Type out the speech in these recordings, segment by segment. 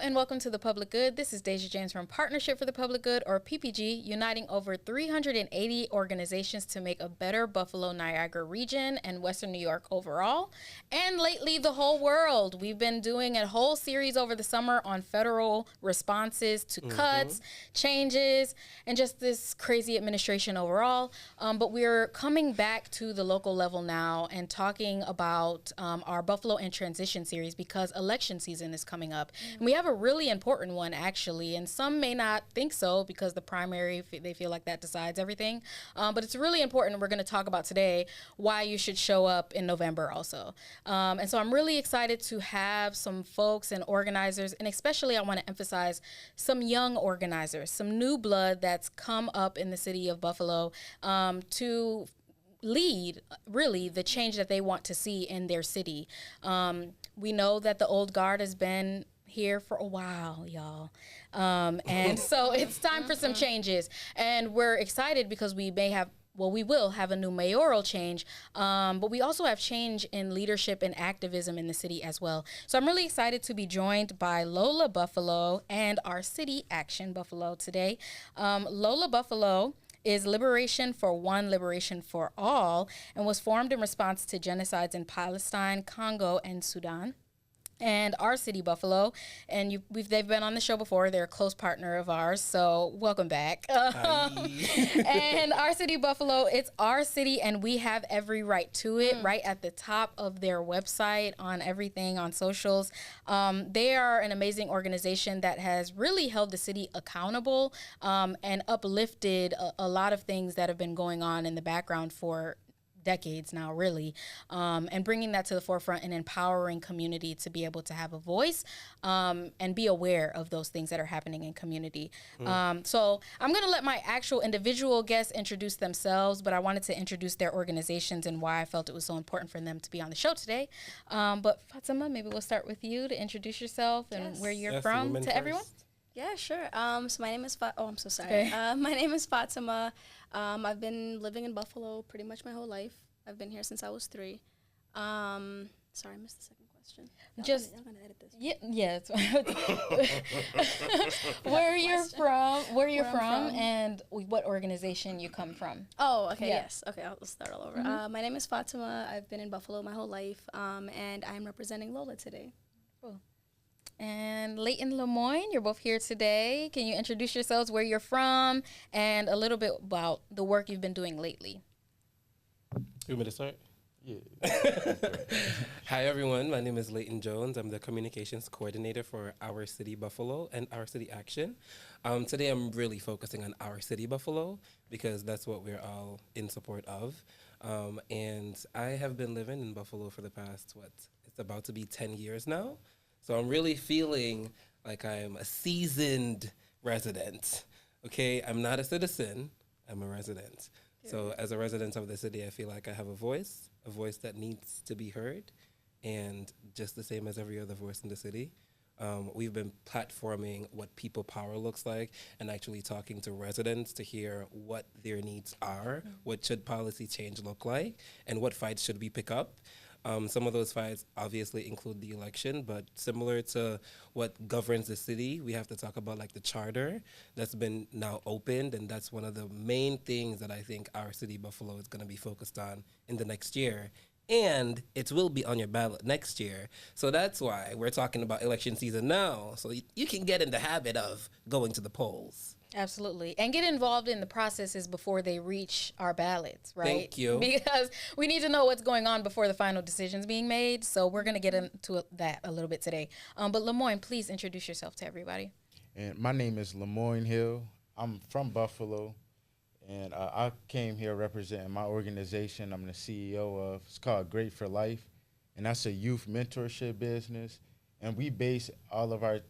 and welcome to The Public Good. This is Deja James from Partnership for the Public Good, or PPG, uniting over 380 organizations to make a better Buffalo, Niagara region and Western New York overall, and lately the whole world. We've been doing a whole series over the summer on federal responses to cuts, changes, and just this crazy administration overall. But we're coming back to the local level now and talking about our Buffalo in Transition series because election season is coming up. And we have a really important one, actually, and some may not think so because the primary, they feel like that decides everything. But it's really important. We're going to talk about today why you should show up in November also. And so I'm really excited to have some folks and organizers, and especially I want to emphasize some young organizers, some new blood that's come up in the city of Buffalo to lead really the change that they want to see in their city. We know that the old guard has been here for a while, y'all. And so it's time for some changes. And we're excited because we will have a new mayoral change, but we also have change in leadership and activism in the city as well. So I'm really excited to be joined by LOLA Buffalo and our City Action Buffalo today. LOLA Buffalo is Liberation for One, Liberation for All, and was formed in response to genocides in Palestine, Congo, and Sudan. And our city, Buffalo, and they've been on the show before. They're a close partner of ours, so welcome back. And our city, Buffalo, it's our city, and we have every right to it. Right at the top of their website, on everything, on socials. They are an amazing organization that has really held the city accountable and uplifted a lot of things that have been going on in the background for decades now, really, and bringing that to the forefront and empowering community to be able to have a voice and be aware of those things that are happening in community. So I'm going to let my actual individual guests introduce themselves, but I wanted to introduce their organizations and why I felt it was so important for them to be on the show today. But Fatima, maybe we'll start with you to introduce yourself and where you're from to everyone. Yeah, sure. So my name is I'm so sorry. Okay. My name is Fatima. I've been living in Buffalo pretty much my whole life. I've been here since I was 3. Sorry, I missed the second question. I'm gonna edit this. Yeah. Where you're from, and what organization you come from. Oh, okay, yeah. Yes. Okay, I'll start all over. My name is Fatima. I've been in Buffalo my whole life, and I'm representing LOLA today. Cool. And Leighton, LeMoyne, you're both here today. Can you introduce yourselves, where you're from, and a little bit about the work you've been doing lately? You want me to start? Yeah. Hi, everyone. My name is Leighton Jones. I'm the communications coordinator for Our City Buffalo and Our City Action. Today, I'm really focusing on Our City Buffalo because that's what we're all in support of. And I have been living in Buffalo for the past, it's about to be 10 years now. So I'm really feeling like I'm a seasoned resident. Okay, I'm not a citizen, I'm a resident. So as a resident of the city, I feel like I have a voice that needs to be heard, and just the same as every other voice in the city. We've been platforming what people power looks like and actually talking to residents to hear what their needs are, what should policy change look like, and what fights should we pick up. Some of those fights obviously include the election, but similar to what governs the city, we have to talk about like the charter that's been now opened, and that's one of the main things that I think Our City Buffalo is going to be focused on in the next year. And it will be on your ballot next year. So that's why we're talking about election season now, so you can get in the habit of going to the polls. Absolutely. And get involved in the processes before they reach our ballots, right? Thank you. Because we need to know what's going on before the final decision's being made. So we're going to get into that a little bit today. But LeMoyne, please introduce yourself to everybody. And my name is LeMoyne Hill. I'm from Buffalo, and I came here representing my organization I'm the CEO of. It's called Great for Life, and that's a youth mentorship business. And we base all of our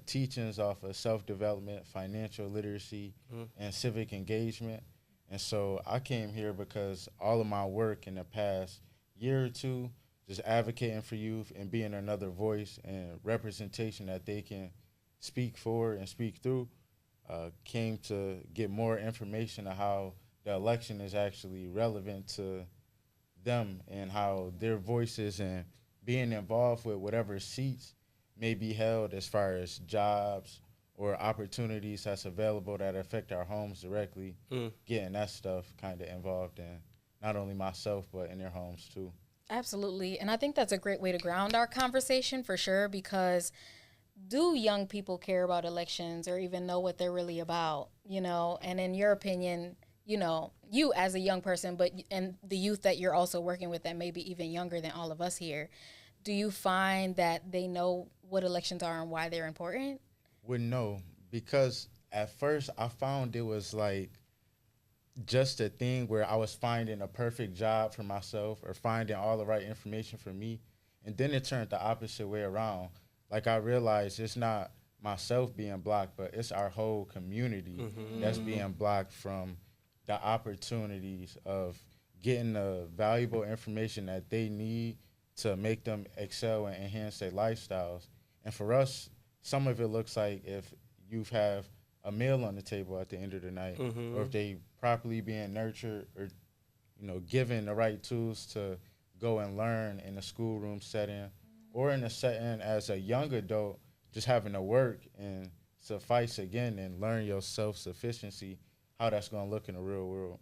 teachings off of self-development, financial literacy, and civic engagement. And so I came here because all of my work in the past year or two, just advocating for youth and being another voice and representation that they can speak for and speak through, came to get more information on how the election is actually relevant to them and how their voices and being involved with whatever seats may be held as far as jobs or opportunities that's available that affect our homes directly, getting that stuff kind of involved in not only myself, but in their homes too. Absolutely. And I think that's a great way to ground our conversation for sure, because do young people care about elections or even know what they're really about, you know? And in your opinion, you know, you as a young person, but and the youth that you're also working with that may be even younger than all of us here, do you find that they know what elections are and why they're important? Wouldn't know, because at first I found it was like just a thing where I was finding a perfect job for myself or finding all the right information for me. And then it turned the opposite way around. Like I realized it's not myself being blocked, but it's our whole community that's being blocked from the opportunities of getting the valuable information that they need to make them excel and enhance their lifestyles. And for us, some of it looks like if you have a meal on the table at the end of the night, or if they properly being nurtured or, you know, given the right tools to go and learn in a schoolroom setting or in a setting as a young adult, just having to work and suffice again and learn your self-sufficiency, how that's going to look in the real world.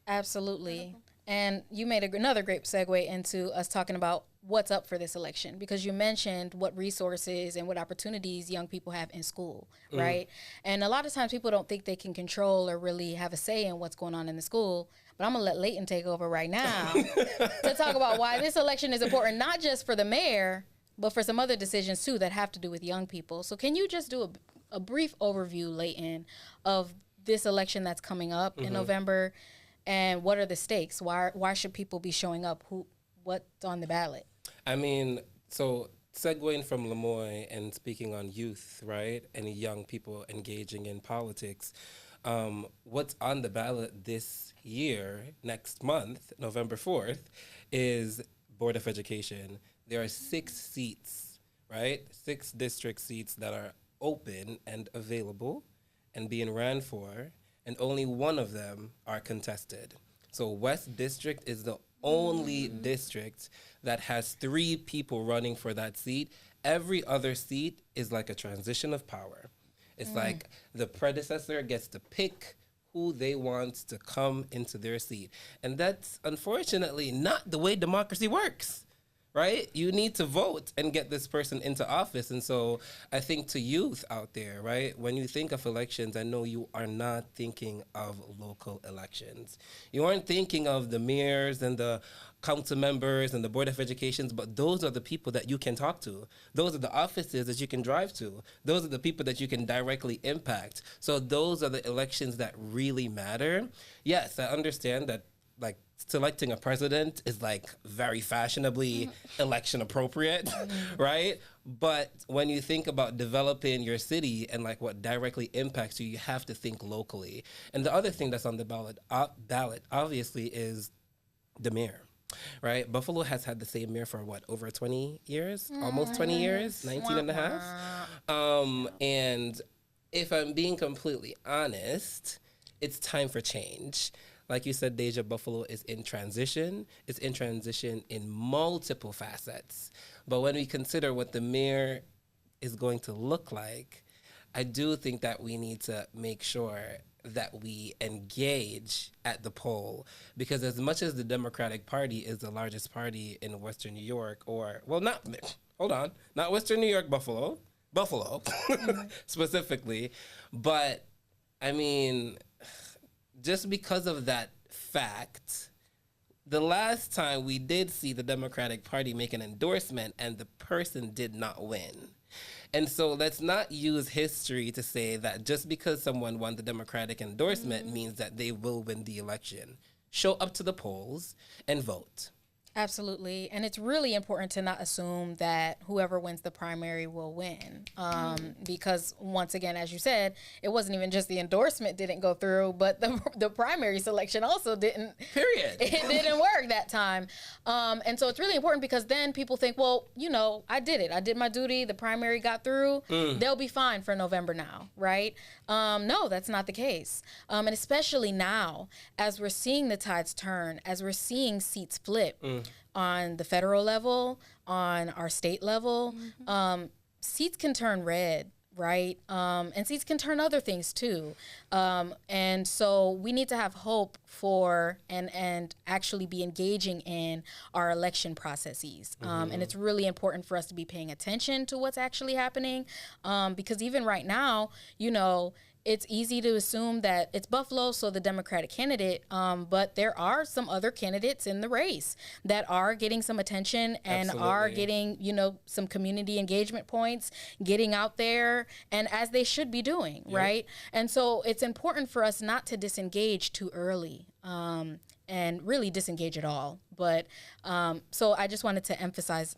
Absolutely. And you made another great segue into us talking about what's up for this election, because you mentioned what resources and what opportunities young people have in school, right? And a lot of times people don't think they can control or really have a say in what's going on in the school. But I'm going to let Leighton take over right now to talk about why this election is important, not just for the mayor, but for some other decisions too that have to do with young people. So can you just do a brief overview, Leighton, of this election that's coming up in November, and what are the stakes? Why should people be showing up? What's on the ballot? I mean, so segueing from LeMoyne and speaking on youth, right, and young people engaging in politics, what's on the ballot this year, next month, November 4th, is Board of Education. There are 6 seats, right, 6 district seats that are open and available and being ran for, and only one of them are contested. So West District is the only district that has 3 people running for that seat. Every other seat is like a transition of power. It's like the predecessor gets to pick who they want to come into their seat. And that's unfortunately not the way democracy works, right? You need to vote and get this person into office. And so I think to youth out there, right, when you think of elections, I know you are not thinking of local elections. You aren't thinking of the mayors and the council members and the Board of Education, but those are the people that you can talk to. Those are the offices that you can drive to. Those are the people that you can directly impact. So those are the elections that really matter. Yes, I understand that, like, selecting a president is like very fashionably election appropriate, right? But when you think about developing your city and like what directly impacts you, you have to think locally. And the other thing that's on the ballot obviously is the mayor, right? Buffalo has had the same mayor for what, over 20 years? Almost 20 years, 19 and a half. And if I'm being completely honest, it's time for change. Like you said, Deja, Buffalo is in transition. It's in transition in multiple facets. But when we consider what the mayor is going to look like, I do think that we need to make sure that we engage at the poll. Because as much as the Democratic Party is the largest party in Western New York, not Western New York, Buffalo specifically. But, I mean, just because of that fact, the last time we did see the Democratic Party make an endorsement and the person did not win. And so let's not use history to say that just because someone won the Democratic endorsement means that they will win the election. Show up to the polls and vote. Absolutely. And it's really important to not assume that whoever wins the primary will win. Because once again, as you said, it wasn't even just the endorsement didn't go through, but the primary selection also didn't. Period. It didn't work that time. And so it's really important because then people think, well, you know, I did it. I did my duty. The primary got through. They'll be fine for November now, right? No, that's not the case. And especially now, as we're seeing the tides turn, as we're seeing seats flip, on the federal level, on our state level, seats can turn red, right? And seats can turn other things too. And so we need to have hope for and actually be engaging in our election processes. And it's really important for us to be paying attention to what's actually happening, because even right now, you know, it's easy to assume that it's Buffalo, so the Democratic candidate, but there are some other candidates in the race that are getting some attention and are getting, you know, some community engagement points, getting out there, and as they should be doing, right? And so it's important for us not to disengage too early, and really disengage at all. But so I just wanted to emphasize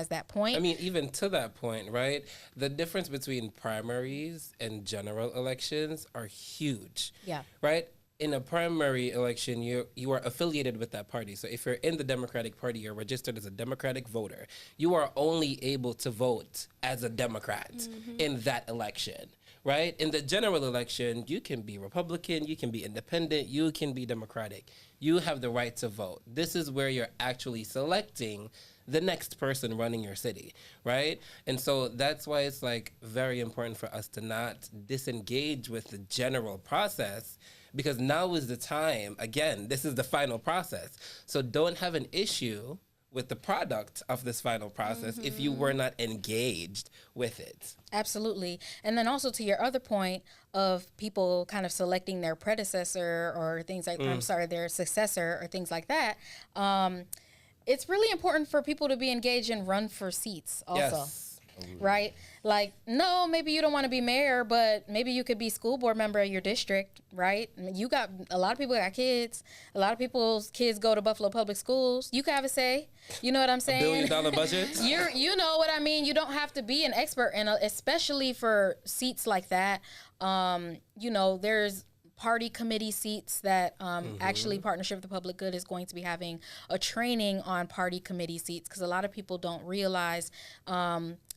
that point. I mean, even to that point, right? The difference between primaries and general elections are huge. Yeah. Right? In a primary election, you are affiliated with that party. So if you're in the Democratic Party, you're registered as a Democratic voter. You are only able to vote as a Democrat in that election. Right? In the general election, you can be Republican, you can be independent, you can be Democratic. You have the right to vote. This is where you're actually selecting the next person running your city, right? And so that's why it's like very important for us to not disengage with the general process, because now is the time. Again, this is the final process. So don't have an issue with the product of this final process if you were not engaged with it. Absolutely. And then also to your other point of people kind of selecting their predecessor or things like, their successor or things like that, it's really important for people to be engaged and run for seats also. Yes. Right? Like, no, maybe you don't want to be mayor, but maybe you could be school board member of your district, right? I mean, you got a lot of people got kids. A lot of people's kids go to Buffalo Public Schools. You can have a say. You know what I'm saying? $1 billion budget. You know what I mean? You don't have to be an expert, and especially for seats like that. You know, there's party committee seats that actually Partnership for the Public Good is going to be having a training on party committee seats, because a lot of people don't realize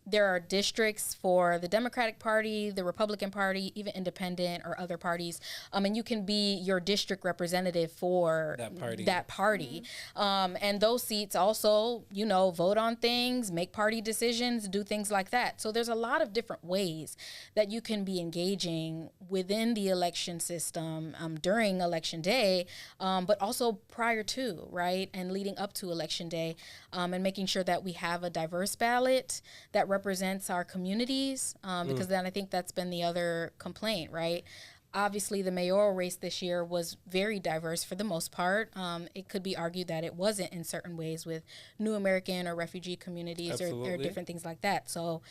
there are districts for the Democratic Party, the Republican Party, even independent or other parties. And you can be your district representative for that party. And those seats also, you know, vote on things, make party decisions, do things like that. So there's a lot of different ways that you can be engaging within the election system during election day, but also prior to, right? And leading up to election day, and making sure that we have a diverse ballot that represents our communities, because then I think that's been the other complaint, right? Obviously, the mayoral race this year was very diverse for the most part. It could be argued that it wasn't in certain ways with New American or refugee communities or different things like that. So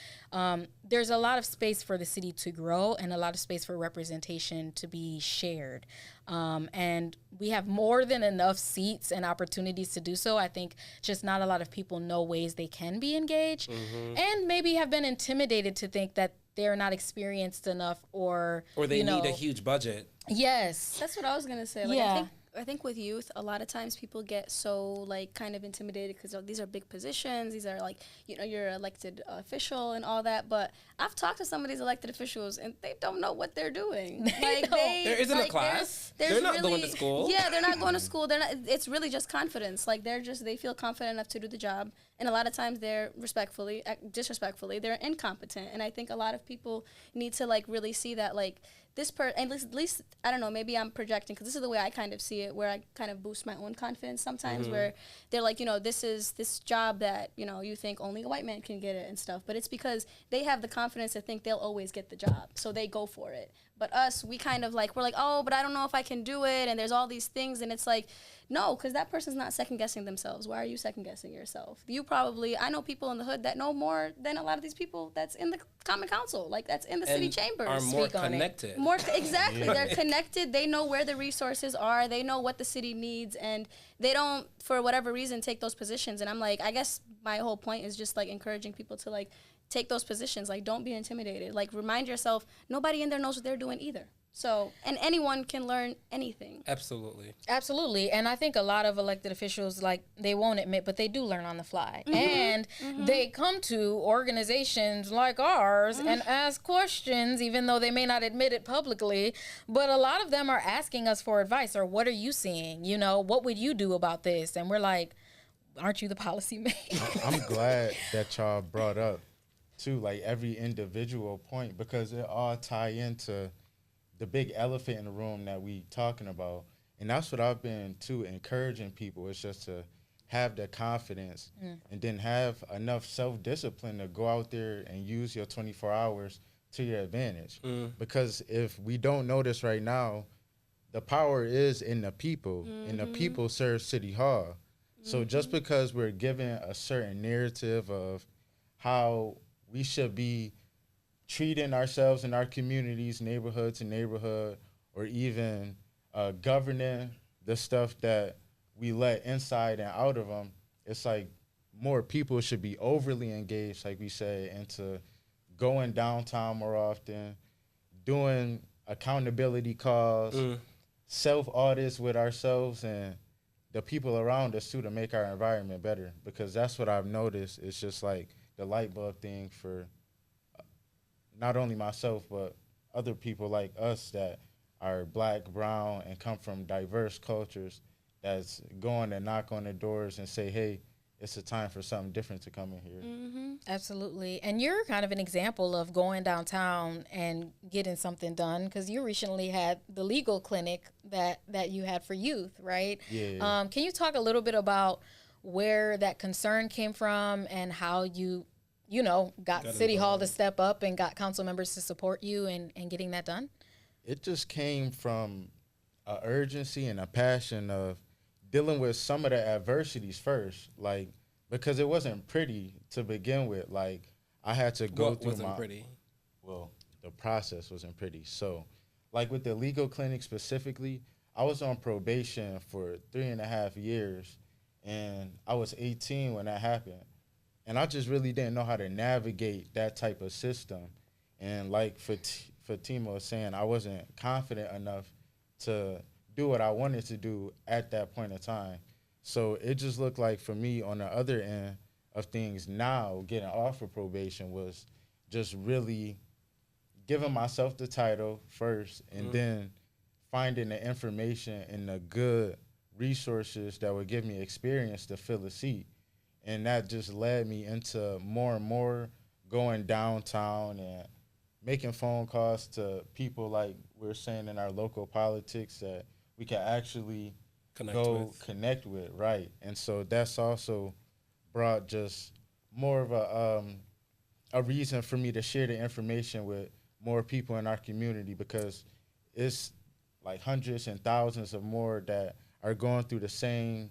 there's a lot of space for the city to grow and a lot of space for representation to be shared. And we have more than enough seats and opportunities to do so. I think just not a lot of people know ways they can be engaged and maybe have been intimidated to think that they're not experienced enough or they need a huge budget. Yes. That's what I was going to say. Like, I think with youth, a lot of times people get so like kind of intimidated because these are big positions. These are like, you know, you're elected official and all that. But I've talked to some of these elected officials and they don't know what they're doing. There isn't a class. They're not going to school. Yeah, they're not going to school. They're not. It's really just confidence. Like they feel confident enough to do the job. And a lot of times they're disrespectfully, they're incompetent. And I think a lot of people need to like really see that like and at least, I don't know, maybe I'm projecting, because this is the way I kind of see it, where I kind of boost my own confidence sometimes, where they're like, you know, this is this job that, you know, you think only a white man can get it and stuff. But it's because they have the confidence to think they'll always get the job. So they go for it. But us, we kind of like, we're like, oh, but I don't know if I can do it. And there's all these things. And it's like, no, because that person's not second guessing themselves. Why are you second guessing yourself? I know people in the hood that know more than a lot of these people that's in the common council, like that's in the city chambers. Are more connected. Exactly. They're connected. They know where the resources are. They know what the city needs. And they don't, for whatever reason, take those positions. And I'm like, I guess my whole point is just like encouraging people to like take those positions. Like, don't be intimidated. Like, remind yourself, nobody in there knows what they're doing either. So, and anyone can learn anything. Absolutely. And I think a lot of elected officials, like, they won't admit, but they do learn on the fly. And they come to organizations like ours and ask questions, even though they may not admit it publicly. But a lot of them are asking us for advice, or what are you seeing? You know, what would you do about this? And we're like, aren't you the policy maker? I'm glad that y'all brought up too, like every individual point, because it all tie into the big elephant in the room that we talking about. And that's what I've been too encouraging people. It's just to have the confidence and then have enough self-discipline to go out there and use your 24 hours to your advantage. Because if we don't know this right now, the power is in the people, and the people serve City Hall. So just because we're given a certain narrative of how we should be treating ourselves in our communities, neighborhood to neighborhood, or even governing the stuff that we let inside and out of them, it's like more people should be overly engaged, like we say, into going downtown more often, doing accountability calls, self-audits with ourselves and the people around us too, to make our environment better. Because that's what I've noticed. It's just like the light bulb thing for not only myself, but other people like us that are black, brown, and come from diverse cultures, that's going to knock on the doors and say, hey, it's a time for something different to come in here. Absolutely. And you're kind of an example of going downtown and getting something done, because you recently had the legal clinic that you had for youth, right? Yeah. Can you talk a little bit about where that concern came from and how you got City Hall to step up and got council members to support you in getting that done? It just came from a urgency and a passion of dealing with some of the adversities first, like, because it wasn't pretty to begin with. Like, I had to go through wasn't pretty? Well, the process wasn't pretty. So, like with the legal clinic specifically, I was on probation for 3.5 years, and I was 18 when that happened. And I just really didn't know how to navigate that type of system. And like Fatima was saying, I wasn't confident enough to do what I wanted to do at that point in time. So it just looked like for me on the other end of things now, getting off of probation was just really giving myself the title first, and then finding the information and the good resources that would give me experience to fill a seat. And that just led me into more and more going downtown and making phone calls to people like we're saying in our local politics that we can actually connect with, right? And so that's also brought just more of a reason for me to share the information with more people in our community, because it's like hundreds and thousands of more that are going through the same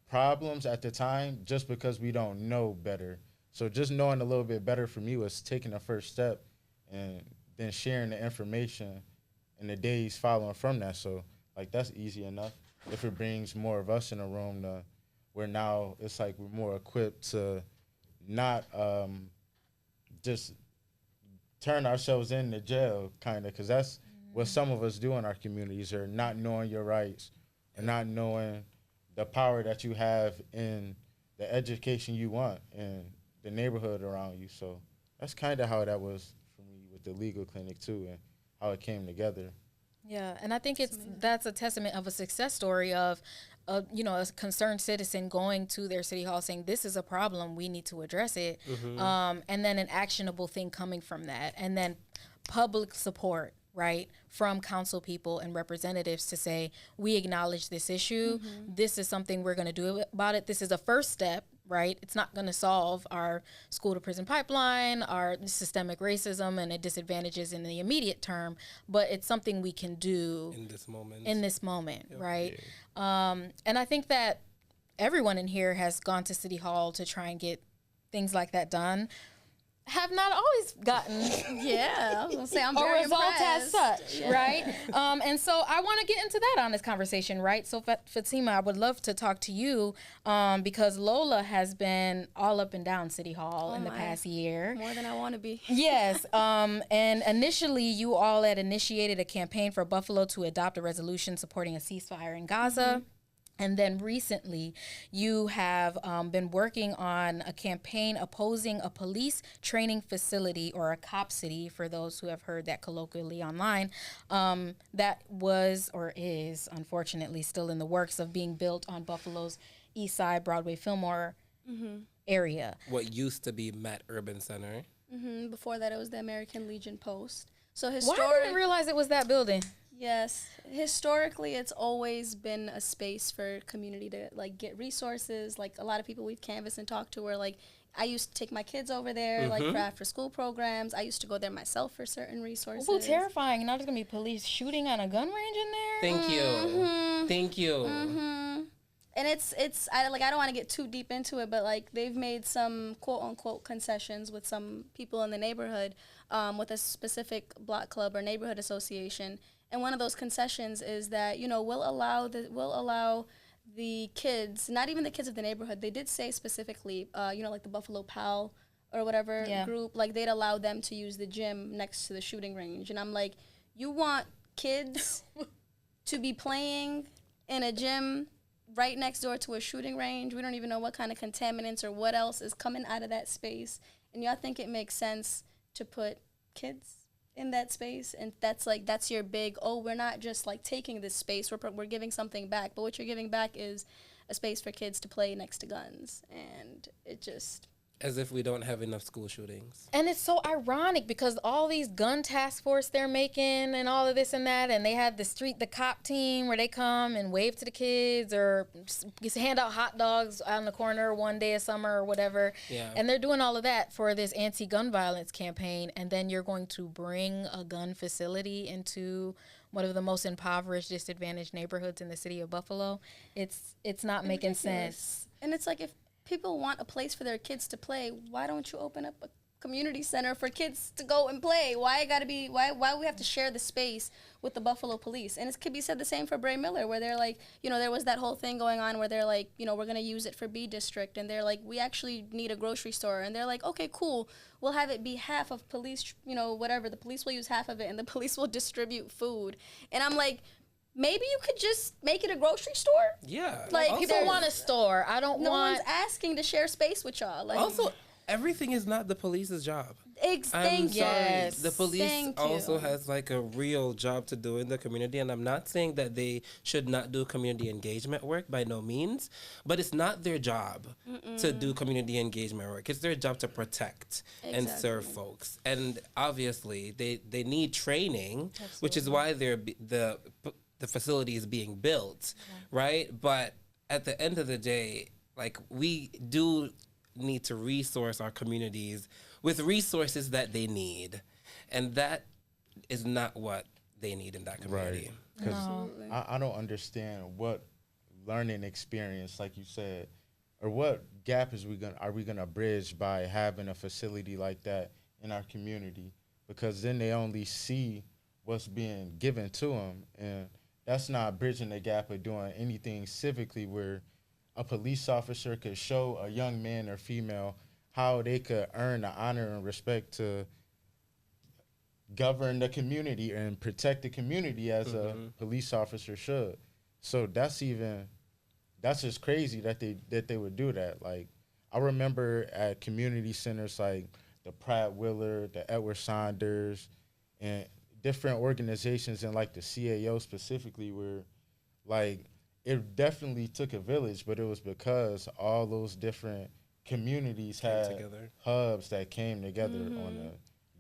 problems at the time, just because we don't know better. So just knowing a little bit better for me was taking the first step, and then sharing the information in the days following from that. So like that's easy enough. If it brings more of us in a room, where now it's like we're more equipped to not just turn ourselves into jail, kind of, because that's what some of us do in our communities, or not knowing your rights, or not knowing the power that you have in the education you want and the neighborhood around you. So that's kind of how that was for me with the legal clinic too, and how it came together. Yeah, and I think that's a testament of a success story of, a concerned citizen going to their city hall saying, this is a problem, we need to address it, and then an actionable thing coming from that, and then public support, right, from council people and representatives to say, we acknowledge this issue, this is something we're going to do about it, this is a first step, right? It's not going to solve our school to prison pipeline, our systemic racism and the disadvantages in the immediate term, but it's something we can do in this moment, yep. Right? Yeah. And I think that everyone in here has gone to City Hall to try and get things like that done. Have not always gotten I was gonna say I'm very a result impressed. as such, right? And so I want to get into that on this conversation, right? So Fatima, I would love to talk to you because Lola has been all up and down City Hall in the past year. More than I want to be. Yes. And initially you all had initiated a campaign for Buffalo to adopt a resolution supporting a ceasefire in Gaza. And then recently, you have been working on a campaign opposing a police training facility, or a cop city, for those who have heard that colloquially online, that was or is, unfortunately, still in the works of being built on Buffalo's east side, Broadway-Fillmore area. What used to be Met Urban Center. Before that, it was the American Legion Post. So Why I didn't realize it was that building? Yes, historically, it's always been a space for community to like get resources. Like a lot of people we've canvassed and talked to were like, I used to take my kids over there like for after school programs. I used to go there myself for certain resources. Oh, terrifying! Now there's gonna be police shooting on a gun range in there. Thank you. And I don't want to get too deep into it, but like they've made some quote unquote concessions with some people in the neighborhood, with a specific block club or neighborhood association. And one of those concessions is that, you know, we'll allow the kids, not even the kids of the neighborhood. They did say specifically, you know, like the Buffalo Pal or whatever group, like they'd allow them to use the gym next to the shooting range. And I'm like, you want kids to be playing in a gym right next door to a shooting range? We don't even know what kind of contaminants or what else is coming out of that space. And y'all think it makes sense to put kids in that space? And that's your big, we're not just like taking this space, we're giving something back. But what you're giving back is a space for kids to play next to guns. And it just... As if we don't have enough school shootings. And it's so ironic because all these gun task force they're making and all of this and that, and they had the cop team where they come and wave to the kids or just hand out hot dogs out in the corner one day of summer or whatever. Yeah. And they're doing all of that for this anti-gun violence campaign, and then you're going to bring a gun facility into one of the most impoverished, disadvantaged neighborhoods in the city of Buffalo. It's not making sense. And it's like, if people want a place for their kids to play, why don't you open up a community center for kids to go and play? Why we have to share the space with the Buffalo police? And it could be said the same for Bray Miller, where they're like, you know, there was that whole thing going on where they're like, you know, we're going to use it for B district, and they're like, we actually need a grocery store, and they're like, okay, cool, we'll have it be half of police, you know, whatever, the police will use half of it and the police will distribute food. And I'm like, maybe you could just make it a grocery store? Yeah. Like, People want a store. No one's asking to share space with y'all. Like, also, everything is not the police's job. I'm thank sorry. Yes. The police Thank also you. has like a real job to do in the community, and I'm not saying that they should not do community engagement work, by no means, but it's not their job to do community engagement work. It's their job to protect and serve folks. And obviously, they need training, which is why the facility is being built, right? But at the end of the day, like, we do need to resource our communities with resources that they need, and that is not what they need in that community. Right. Because I don't understand what learning experience, like you said, or what gap are we gonna bridge by having a facility like that in our community? Because then they only see what's being given to them, and that's not bridging the gap of doing anything civically, where a police officer could show a young man or female how they could earn the honor and respect to govern the community and protect the community as a police officer should. So that's just crazy that they would do that. Like, I remember at community centers like the Pratt Willard, the Edward Saunders, and different organizations, and like the CAO specifically, where like it definitely took a village, but it was because all those different communities had hubs that came together on a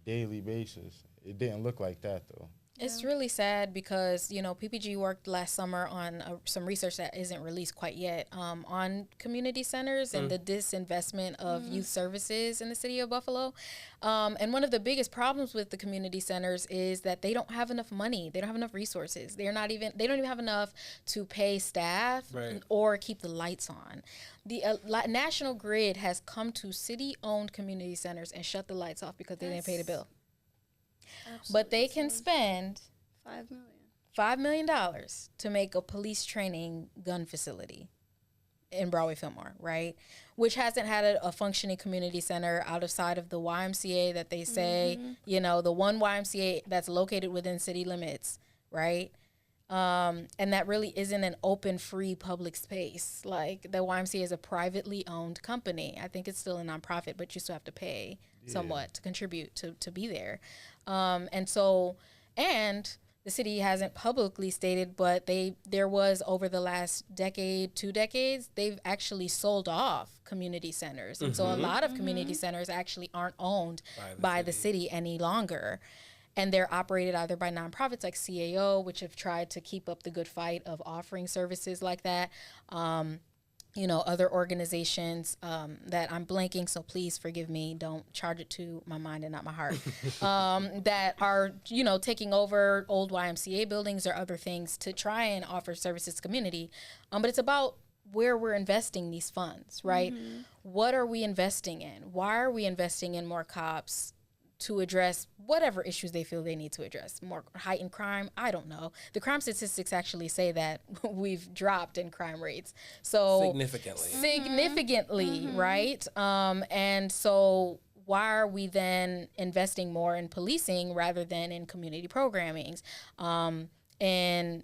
daily basis. It didn't look like that though. It's really sad because, you know, PPG worked last summer on some research that isn't released quite yet on community centers and the disinvestment of youth services in the city of Buffalo. And one of the biggest problems with the community centers is that they don't have enough money. They don't have enough resources. They don't even have enough to pay staff or keep the lights on. The National Grid has come to city-owned community centers and shut the lights off because they didn't pay the bill. But they can spend $5 million to make a police training gun facility in Broadway-Fillmore, right? Which hasn't had a functioning community center outside of the YMCA that they say, you know, the one YMCA that's located within city limits, right? And that really isn't an open, free public space. Like, the YMCA is a privately owned company. I think it's still a nonprofit, but you still have to pay somewhat to contribute to be there. And the city hasn't publicly stated, but there was over the last decade, 2 decades, they've actually sold off community centers. And so a lot of community centers actually aren't owned by the city any longer. And they're operated either by nonprofits like CAO, which have tried to keep up the good fight of offering services like that. Other organizations that I'm blanking, so please forgive me. Don't charge it to my mind and not my heart. That are, taking over old YMCA buildings or other things to try and offer services to community. But it's about where we're investing these funds, right? What are we investing in? Why are we investing in more cops to address whatever issues they feel they need to address? More heightened crime? I don't know. The crime statistics actually say that we've dropped in crime rates. So significantly, right? And so why are we then investing more in policing rather than in community programmings? And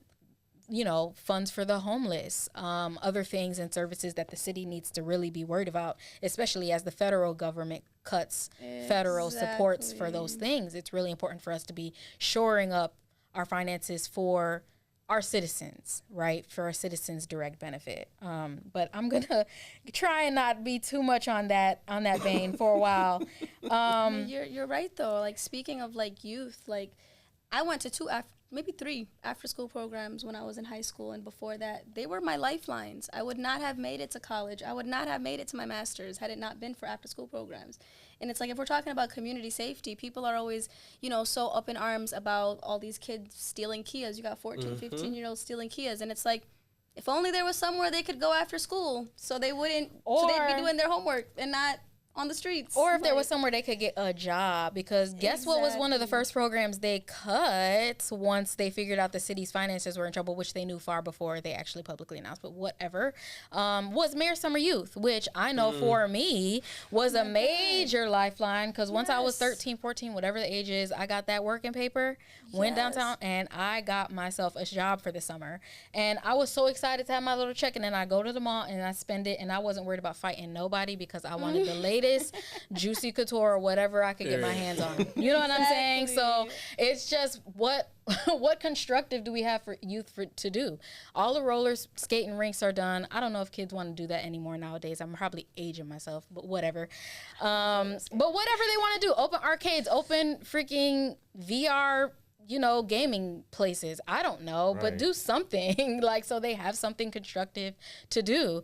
funds for the homeless, other things and services that the city needs to really be worried about, especially as the federal government cuts federal supports for those things. It's really important for us to be shoring up our finances for our citizens, right? For our citizens' direct benefit. But I'm gonna try and not be too much on that vein for a while. You're right though. Like, speaking of like youth, like I went to maybe 3 after-school programs when I was in high school, and before that, they were my lifelines. I would not have made it to college. I would not have made it to my master's had it not been for after-school programs. And it's like, if we're talking about community safety, people are always, so up in arms about all these kids stealing Kias. You got 14, 15-year-olds stealing Kias, and it's like, if only there was somewhere they could go after school so they wouldn't, so they'd be doing their homework and not on the streets. Or if there was somewhere they could get a job, because guess what was one of the first programs they cut once they figured out the city's finances were in trouble, which they knew far before they actually publicly announced, but whatever, was Mayor Summer Youth, which I know for me was a major lifeline, because once I was 13, 14, whatever the age is, I got that working paper, went downtown, and I got myself a job for the summer. And I was so excited to have my little check, and then I go to the mall and I spend it, and I wasn't worried about fighting nobody because I wanted the latest Juicy Couture or whatever I could get my hands on. You know what I'm saying? So it's just what constructive do we have for youth to do? All the roller skating rinks are done. I don't know if kids want to do that anymore nowadays. I'm probably aging myself, but whatever. But whatever they want to do, open arcades, open freaking VR, gaming places. I don't know, but do something so they have something constructive to do.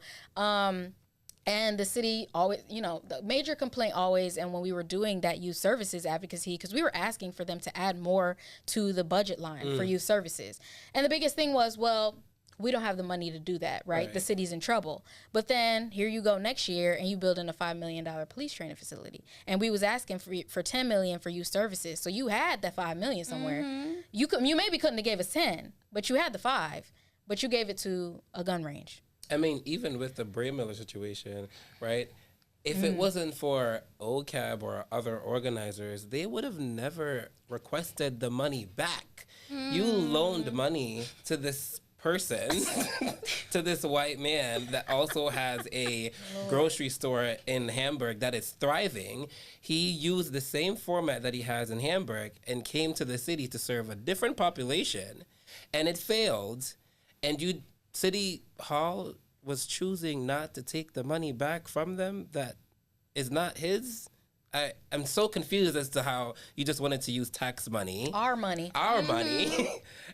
And the city always, the major complaint always, and when we were doing that youth services advocacy, because we were asking for them to add more to the budget line for youth services. And the biggest thing was, well, we don't have the money to do that, right? The city's in trouble. But then here you go next year and you build in a $5 million police training facility. And we was asking for $10 million for youth services. So you had that $5 million somewhere. You maybe couldn't have gave us 10, but you had the 5, but you gave it to a gun range. I mean, even with the Bray Miller situation, right? If it wasn't for OCAB or other organizers, they would have never requested the money back. You loaned money to this person, to this white man that also has a grocery store in Hamburg that is thriving. He used the same format that he has in Hamburg and came to the city to serve a different population, and it failed. And City Hall was choosing not to take the money back from them that is not his. I'm so confused as to how you just wanted to use tax money. Our money,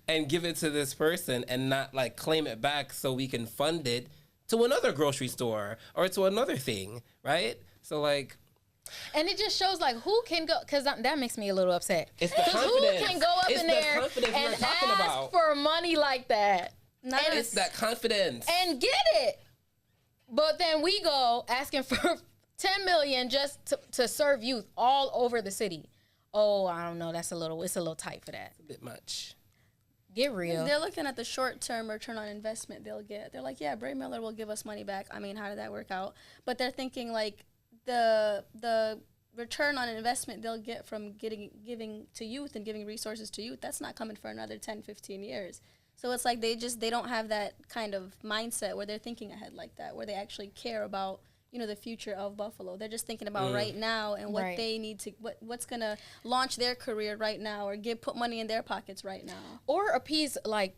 and give it to this person and not claim it back so we can fund it to another grocery store or to another thing, right? So and it just shows who can go, because that makes me a little upset. It's the confidence. Who can go up in there and ask for money like that? It's that confidence. And get it. But then we go asking for $10 million just to serve youth all over the city. Oh, I don't know. It's a little tight for that. It's a bit much. Get real. They're looking at the short-term return on investment they'll get. They're like, yeah, Bray Miller will give us money back. I mean, how did that work out? But they're thinking the return on investment they'll get from giving to youth and giving resources to youth, that's not coming for another 10, 15 years. So it's like they don't have that kind of mindset where they're thinking ahead like that, where they actually care about the future of Buffalo. They're just thinking about right now and what they need to, what's going to launch their career right now or put money in their pockets right now. Or appease, like,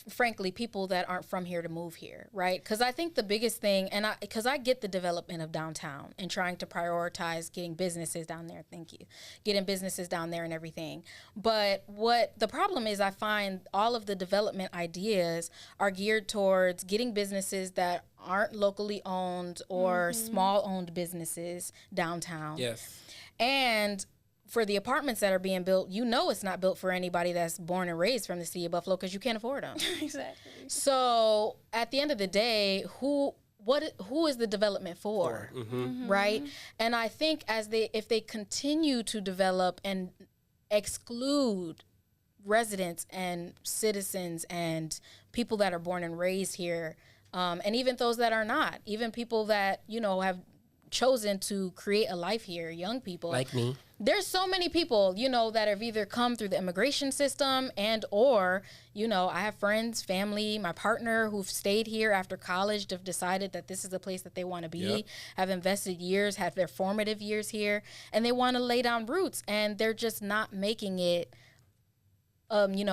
frankly, people that aren't from here to move here, right? Because I think the biggest thing, because I get the development of downtown and trying to prioritize getting businesses down there, getting businesses down there and everything. But what the problem is, I find all of the development ideas are geared towards getting businesses that aren't locally owned or small owned businesses downtown. Yes. And for the apartments that are being built, it's not built for anybody that's born and raised from the city of Buffalo because you can't afford them. Exactly. So at the end of the day, who is the development for? Right? And I think if they continue to develop and exclude residents and citizens and people that are born and raised here, and even those that are not, even people that, have chosen to create a life here, young people. Like me. There's so many people, that have either come through the immigration system or, I have friends, family, my partner who've stayed here after college, have decided that this is the place that they want to be, have invested years, have their formative years here, and they want to lay down roots, and they're just not making it,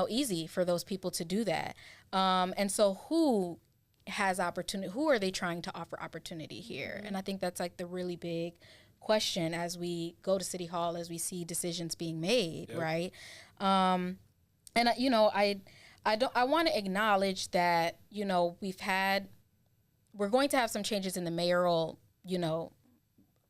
easy for those people to do that. And so who has opportunity? Who are they trying to offer opportunity here? And I think that's like the really big question as we go to City Hall, as we see decisions being made, right? And I want to acknowledge that we're going to have some changes in the mayoral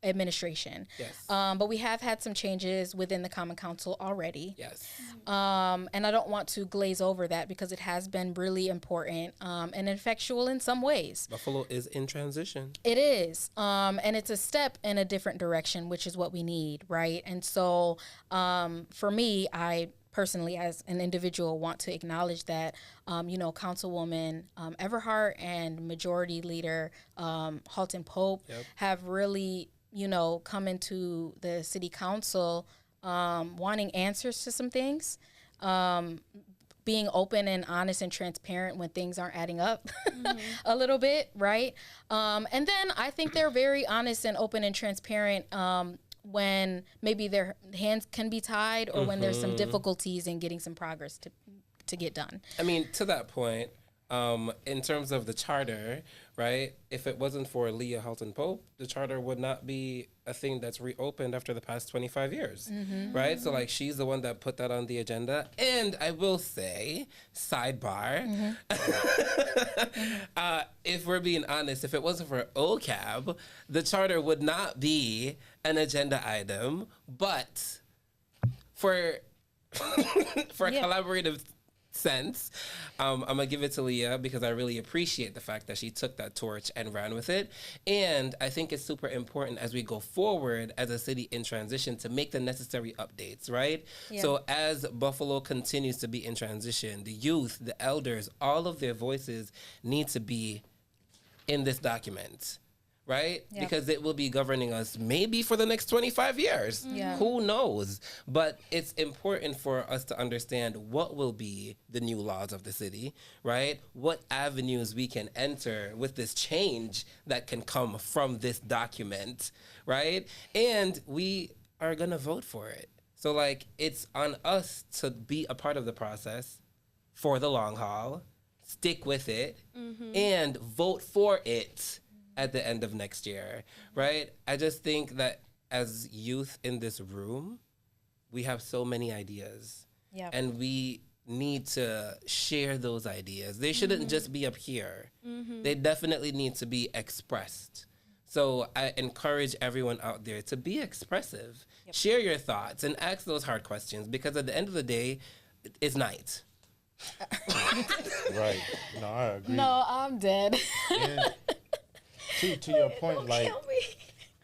administration. Yes. But we have had some changes within the Common Council already. Yes. And I don't want to glaze over that because it has been really important and effectual in some ways. Buffalo is in transition. It is. And it's a step in a different direction, which is what we need, right? And so for me, I personally, as an individual, want to acknowledge that, Councilwoman Everhart and Majority Leader Halton Pope have really, come into the City Council wanting answers to some things, being open and honest and transparent when things aren't adding up a little bit, right? And then I think they're very honest and open and transparent when maybe their hands can be tied or when there's some difficulties in getting some progress to get done. I mean, to that point, in terms of the charter, right, if it wasn't for Leah Halton Pope, the charter would not be a thing that's reopened after the past 25 years, right? So, like, she's the one that put that on the agenda. And I will say, sidebar, if we're being honest, if it wasn't for OCAB, the charter would not be an agenda item, but for for a collaborative sense, I'm gonna give it to Leah because I really appreciate the fact that she took that torch and ran with it. And I think it's super important as we go forward as a city in transition to make the necessary updates, right? So as Buffalo continues to be in transition, the youth, the elders, all of their voices need to be in this document, right? Because it will be governing us maybe for the next 25 years. Who knows? But it's important for us to understand what will be the new laws of the city, right? What avenues we can enter with this change that can come from this document, right? And we are going to vote for it. So, like, it's on us to be a part of the process for the long haul, stick with it, and vote for it at the end of next year, right? I just think that as youth in this room, we have so many ideas. And we need to share those ideas. They shouldn't just be up here. They definitely need to be expressed. So I encourage everyone out there to be expressive. Share your thoughts and ask those hard questions because at the end of the day, it's night. Right. No, I agree. No, I'm dead. And to your point, like,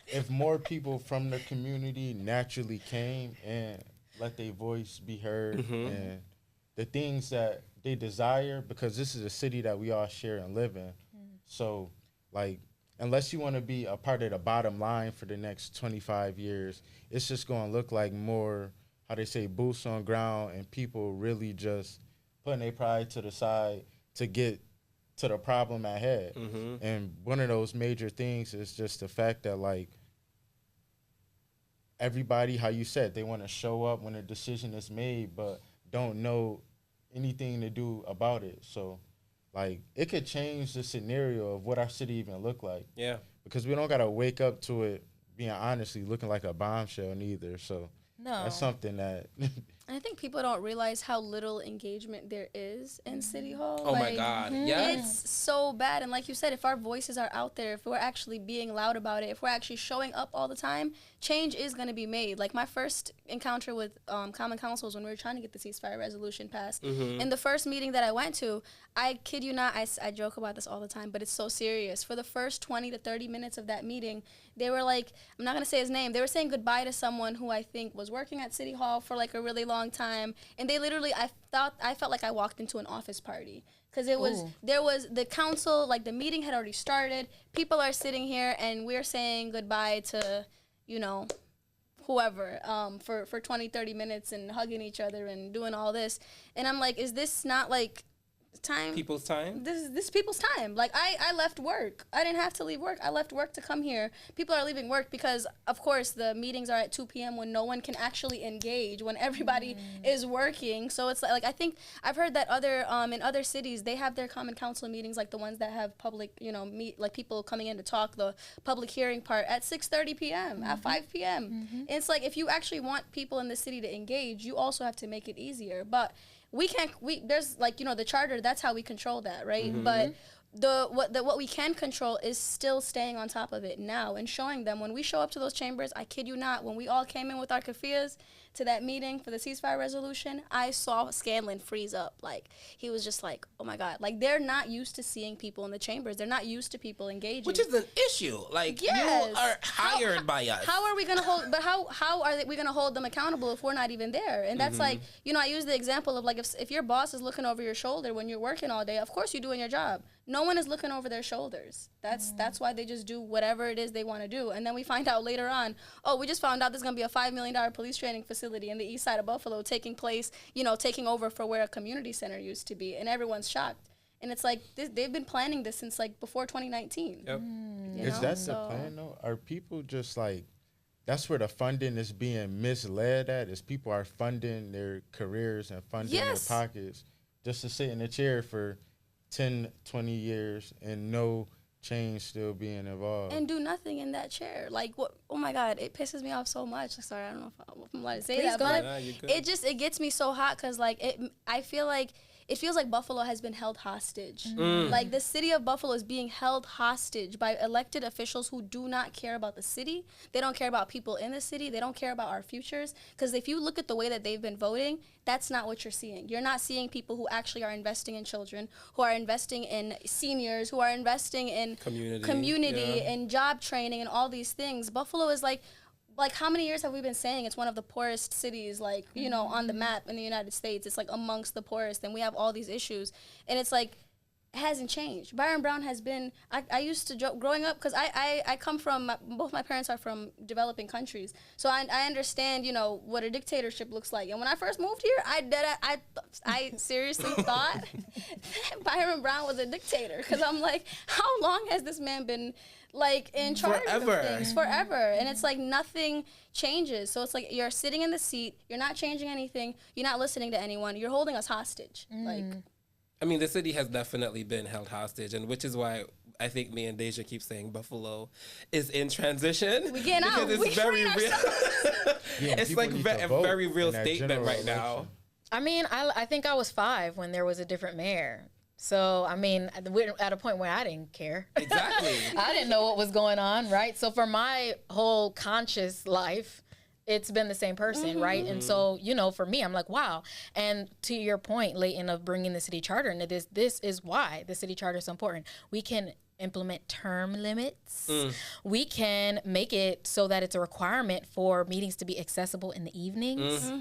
if more people from the community naturally came and let their voice be heard and the things that they desire, because this is a city that we all share and live in. So, like, unless you want to be a part of the bottom line for the next 25 years, it's just going to look like more, how they say, boots on ground and people really just putting their pride to the side to get to the problem at hand. And one of those major things is just the fact that, like, everybody, how you said, they want to show up when a decision is made, but don't know anything to do about it. So, like, it could change the scenario of what our city even look like. Yeah. Because we don't got to wake up to it, being honestly, looking like a bombshell neither. So that's something that... I think people don't realize how little engagement there is in City Hall. Oh, my God. Yeah. It's so bad. And like you said, if our voices are out there, if we're actually being loud about it, if we're actually showing up all the time, change is going to be made. Like, my first encounter with Common Council was when we were trying to get the ceasefire resolution passed. In the first meeting that I went to, I kid you not, I joke about this all the time, but it's so serious. For the first 20 to 30 minutes of that meeting, they were like, I'm not going to say his name, they were saying goodbye to someone who I think was working at City Hall for like a really long time. And they literally, I felt like I walked into an office party. Because there was the council, like the meeting had already started. People are sitting here and we're saying goodbye to, you know, whoever for 20, 30 minutes and hugging each other and doing all this. And I'm like, is this not like time? People's time? This is people's time. Like, I left work. I didn't have to leave work. I left work to come here. People are leaving work because, of course, the meetings are at 2 p.m. when no one can actually engage, when everybody is working. So it's like I think I've heard that in other cities, they have their common council meetings, like the ones that have public, you know, like people coming in to talk, the public hearing part at 6:30 p.m., at 5 p.m. It's like, if you actually want people in the city to engage, you also have to make it easier. But there's, like, you know, the charter, that's how we control that, right? But what we can control is still staying on top of it now and showing them. When we show up to those chambers, I kid you not, when we all came in with our keffiyehs to that meeting for the ceasefire resolution, I saw Scanlon freeze up. Like, he was just like, oh my God. Like, they're not used to seeing people in the chambers. They're not used to people engaging. Which is an issue. Like, you are hired by us. How are we going to hold, but how are we going to hold them accountable if we're not even there? And that's like, you know, I use the example of, like, if your boss is looking over your shoulder when you're working all day, of course you're doing your job. No one is looking over their shoulders. That's why they just do whatever it is they want to do. And then we find out later on, oh, we just found out there's going to be a $5 million police training facility in the east side of Buffalo taking place, you know, taking over for where a community center used to be. And everyone's shocked. And it's like, they've been planning this since, like, before 2019. Yep. Is that the plan, though? Are people just, like, that's where the funding is being misled at, is people are funding their careers and funding their pockets just to sit in a chair for 10, 20 years and no change still being involved. And do nothing in that chair. Like, what? Oh my God, it pisses me off so much. Sorry, I don't know if I'm allowed to say that, but it gets me so hot because, like, I feel like it feels like Buffalo has been held hostage. Like, the city of Buffalo is being held hostage by elected officials who do not care about the city. They don't care about people in the city. They don't care about our futures. Because if you look at the way that they've been voting, that's not what you're seeing. You're not seeing people who actually are investing in children, who are investing in seniors, who are investing in community and job training and all these things. Buffalo is like, how many years have we been saying it's one of the poorest cities, like, you know, on the map in the United States? It's, like, amongst the poorest, and we have all these issues. And it's, like, it hasn't changed. Byron Brown has been, I used to joke, growing up, because I come from, both my parents are from developing countries. So I understand, you know, what a dictatorship looks like. And when I first moved here, I seriously thought that Byron Brown was a dictator. Because I'm like, how long has this man been, like, in charge of things? Forever. And it's like nothing changes. So it's like you're sitting in the seat, you're not changing anything, you're not listening to anyone, you're holding us hostage. Like, I mean, the city has definitely been held hostage, and which is why I think me and Deja keep saying Buffalo is in transition. We getting out. It's very real. It's like a very real statement right now. I mean, I think I was 5 when there was a different mayor. So, I mean, we're at a point where I didn't care. Exactly. I didn't know what was going on, right? So for my whole conscious life, it's been the same person, right? And so, you know, for me, I'm like, wow. And to your point, Leighton, of bringing the city charter into this is why the city charter is so important. We can implement term limits. We can make it so that it's a requirement for meetings to be accessible in the evenings.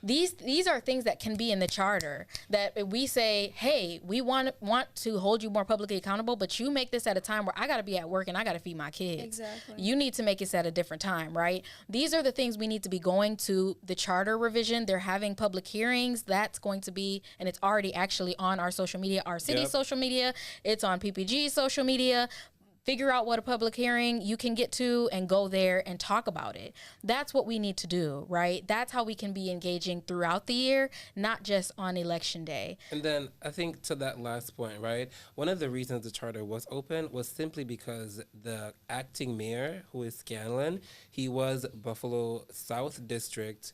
These are things that can be in the charter, that we say, hey, we want to hold you more publicly accountable, but you make this at a time where I got to be at work and I got to feed my kids. Exactly. You need to make it at a different time, right? These are the things we need to be going to the charter revision. They're having public hearings. That's going to be, and it's already actually on our social media, our city's social media. It's on PPG's social media. Figure out what a public hearing you can get to and go there and talk about it. That's what we need to do, right? That's how we can be engaging throughout the year, not just on election day. And then I think to that last point, right? One of the reasons the charter was open was simply because the acting mayor, who is Scanlon, he was Buffalo South District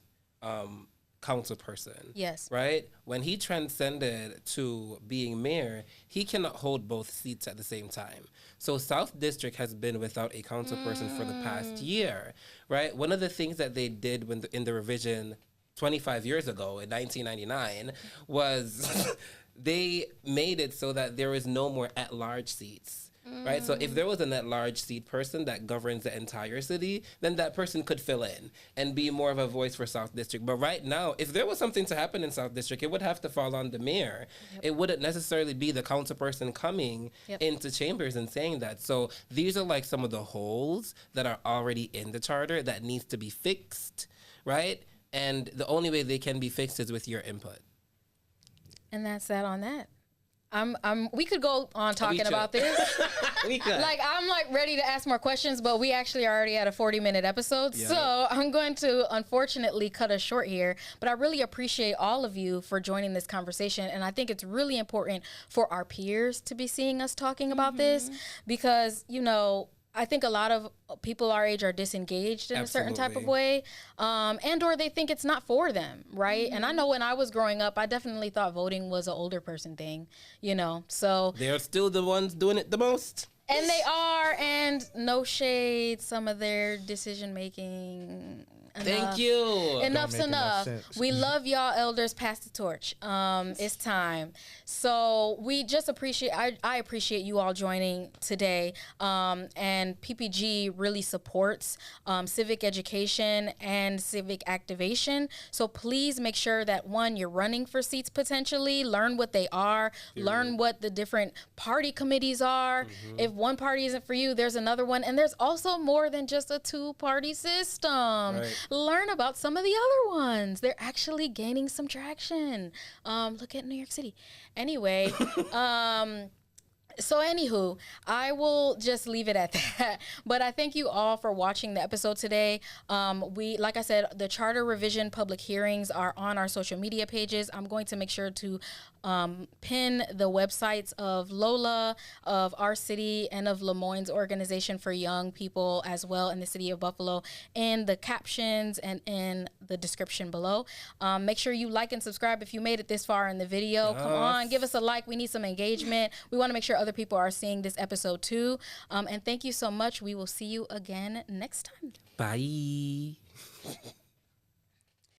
council person. Yes. Right? When he transcended to being mayor, he cannot hold both seats at the same time. So South District has been without a council person for the past year, right? One of the things that they did when in the revision 25 years ago in 1999 was they made it so that there is no more at-large seats. Right, so if there was an at-large seat person that governs the entire city, then that person could fill in and be more of a voice for South District. But right now, if there was something to happen in South District, it would have to fall on the mayor. It wouldn't necessarily be the council person coming into chambers and saying that. So these are like some of the holes that are already in the charter that needs to be fixed, right? And the only way they can be fixed is with your input. And that's that on that. We could go on talking about this. We could. I'm ready to ask more questions, but we actually are already at a 40-minute episode. Yeah. So I'm going to unfortunately cut us short here, but I really appreciate all of you for joining this conversation. And I think it's really important for our peers to be seeing us talking about this because, I think a lot of people our age are disengaged in a certain type of way, and or they think it's not for them, right? And I know when I was growing up, I definitely thought voting was an older person thing, so. They're still the ones doing it the most. And they are, and no shade, some of their decision-making. Thank you. Enough's enough. We love y'all, elders. Pass the torch. It's time. So we just appreciate, I appreciate you all joining today. And PPG really supports civic education and civic activation. So please make sure that, one, you're running for seats potentially, learn what they are, learn what the different party committees are. If one party isn't for you, there's another one. And there's also more than just a two-party system. Right. Learn about some of the other ones. They're actually gaining some traction. Look at New York City. Anyway, so anywho, I will just leave it at that. But I thank you all for watching the episode today. Like I said, the charter revision public hearings are on our social media pages. I'm going to make sure to pin the websites of LOLA, of our city, and of LeMoyne's organization for young people as well in the city of Buffalo in the captions and in the description below. Make sure you like and subscribe if you made it this far in the video. Come on, give us a like. We need some engagement. We want to make sure other people are seeing this episode too. And thank you so much. We will see you again next time. Bye.